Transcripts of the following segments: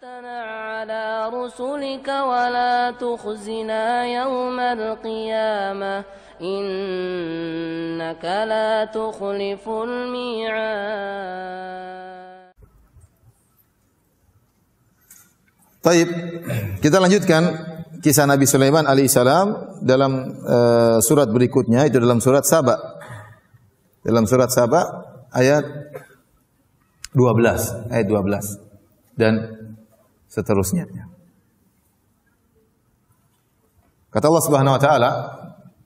على رسلك ولا تخزنا يوم القيامة إنك لا تخلف الميعاد. Baik, kita lanjutkan kisah Nabi Sulaiman alaihissalam dalam surat berikutnya, itu dalam surat Saba. Dalam surat Saba ayat 12 dan seterusnya. Kata Allah Subhanahu wa taala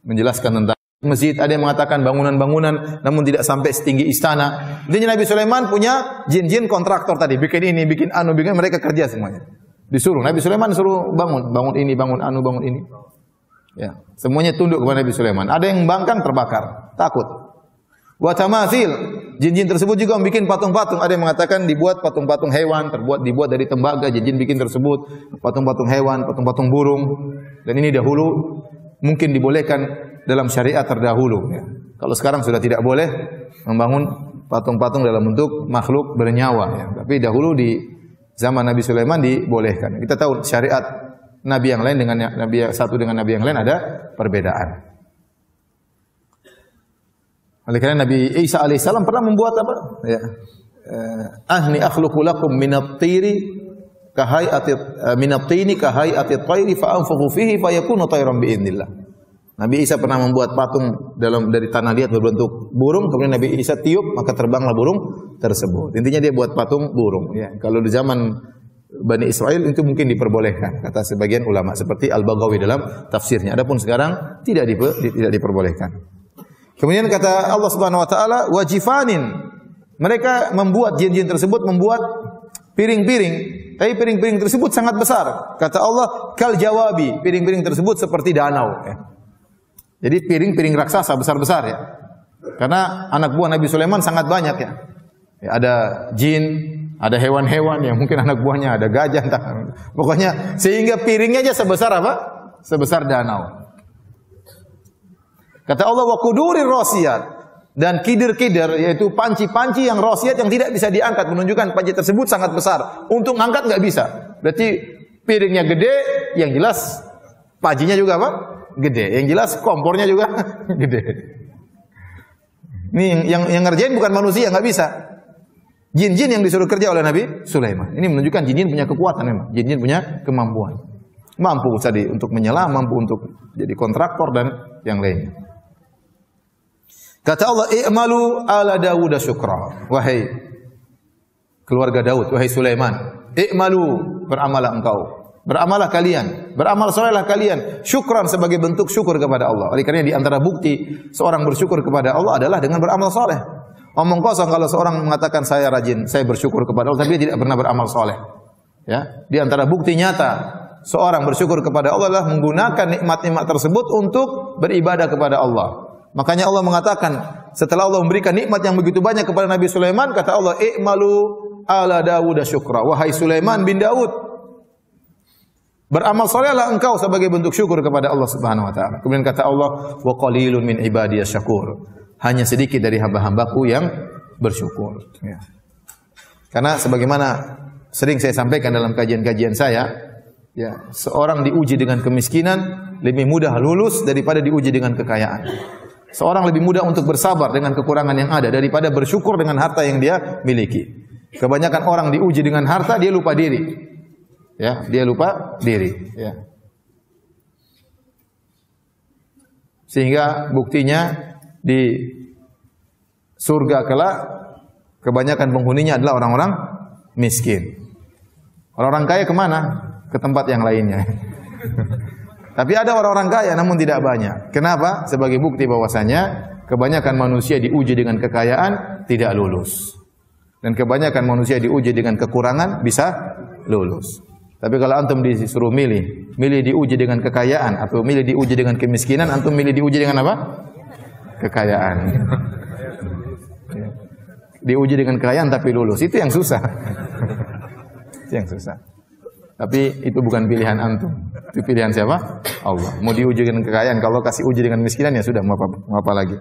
menjelaskan tentang masjid, ada yang mengatakan bangunan-bangunan namun tidak sampai setinggi istana. Intinya Nabi Sulaiman punya jin-jin kontraktor tadi, bikin ini, bikin anu, bikin, mereka kerja semuanya. Disuruh Nabi Sulaiman suruh bangun ini, bangun anu, bangun ini. Ya, semuanya tunduk kepada Nabi Sulaiman. Ada yang bangkang terbakar, takut. Wa tamathil, jin-jin tersebut juga membuat patung-patung. Ada yang mengatakan dibuat patung-patung hewan, dibuat dari tembaga, jin-jin bikin tersebut, patung-patung hewan, patung-patung burung. Dan ini dahulu mungkin dibolehkan dalam syariat terdahulu. Ya. Kalau sekarang sudah tidak boleh membangun patung-patung dalam bentuk makhluk bernyawa. Ya. Tapi dahulu di zaman Nabi Sulaiman dibolehkan. Kita tahu syariat Nabi yang lain dengan Nabi satu dengan Nabi yang lain ada perbedaan. Oleh karena Nabi Isa alaihissalam pernah membuat apa? Ya. Ahni akhluqu lakum minat-tiri minat-tini kahayati at-tayri fa anfukhu fihi fayakunu tayran biidznillah. Nabi Isa pernah membuat patung dari tanah liat berbentuk burung, kemudian Nabi Isa tiup maka terbanglah burung tersebut. Intinya dia buat patung burung. Ya. Kalau di zaman Bani Israel itu mungkin diperbolehkan, kata sebagian ulama seperti Al-Baghawi dalam tafsirnya. Adapun sekarang tidak diperbolehkan. Kemudian kata Allah Subhanahu wa taala, wajifanin. Mereka membuat jin-jin tersebut membuat piring-piring, tapi piring-piring tersebut sangat besar. Kata Allah, kal jawabi, piring-piring tersebut seperti danau. Ya. Jadi piring-piring raksasa besar-besar ya. Karena anak buah Nabi Sulaiman sangat banyak ya. Ya, ada jin, ada hewan-hewan yang mungkin anak buahnya, ada gajah, pokoknya sehingga piringnya aja sebesar apa? Sebesar danau. Kata Allah, wa qudurir rasiyat, dan kidir-kidir, yaitu panci-panci yang rasiyat yang tidak bisa diangkat, menunjukkan panci tersebut sangat besar. Untuk angkat nggak bisa. Berarti piringnya gede, yang jelas pancinya juga apa? Gede. Yang jelas kompornya juga gede. Ini yang ngerjain bukan manusia, nggak bisa. Jin-jin yang disuruh kerja oleh Nabi Sulaiman. Ini menunjukkan jin-jin punya kekuatan memang. Jin-jin punya kemampuan. Mampu tadi untuk menyelam, mampu untuk jadi kontraktor dan yang lainnya. Kata Allah, i'malu ala Dawud syukra. Wahai keluarga Daud, wahai Sulaiman, i'malu, beramalah engkau. Beramallah kalian, beramal solehlah kalian, syukran sebagai bentuk syukur kepada Allah. Oleh karena di antara bukti seorang bersyukur kepada Allah adalah dengan beramal soleh. Omong kosong kalau seorang mengatakan saya rajin, saya bersyukur kepada Allah, tapi tidak pernah beramal soleh. Ya, di antara bukti nyata seorang bersyukur kepada Allah adalah menggunakan nikmat-nikmat tersebut untuk beribadah kepada Allah. Makanya Allah mengatakan setelah Allah memberikan nikmat yang begitu banyak kepada Nabi Sulaiman, kata Allah, i'malu ala Dawud syukra. Wahai Sulaiman bin Daud, beramal salehlah engkau sebagai bentuk syukur kepada Allah Subhanahu wa taala. Kemudian kata Allah, wa qalilun min ibadiyas syakur. Hanya sedikit dari hamba-hambaku yang bersyukur. Ya. Karena sebagaimana sering saya sampaikan dalam kajian-kajian saya, ya, seorang diuji dengan kemiskinan lebih mudah lulus daripada diuji dengan kekayaan. Seorang lebih mudah untuk bersabar dengan kekurangan yang ada daripada bersyukur dengan harta yang dia miliki. Kebanyakan orang diuji dengan harta, dia lupa diri. Ya, dia lupa diri. Ya. Sehingga buktinya di surga kelak kebanyakan penghuninya adalah orang-orang miskin. Orang-orang kaya kemana? Ke tempat yang lainnya. Tapi ada orang-orang kaya namun tidak banyak. Kenapa? Sebagai bukti bahwasanya kebanyakan manusia diuji dengan kekayaan tidak lulus. Dan kebanyakan manusia diuji dengan kekurangan bisa lulus. Tapi kalau antum disuruh milih diuji dengan kekayaan atau milih diuji dengan kemiskinan, antum milih diuji dengan apa? Kekayaan. Diuji dengan kekayaan tapi lulus, itu yang susah. Itu yang susah. Tapi itu bukan pilihan antum. Itu pilihan siapa? Allah. Mau diuji dengan kekayaan, kalau kasih uji dengan miskinan ya sudah, mau apa lagi.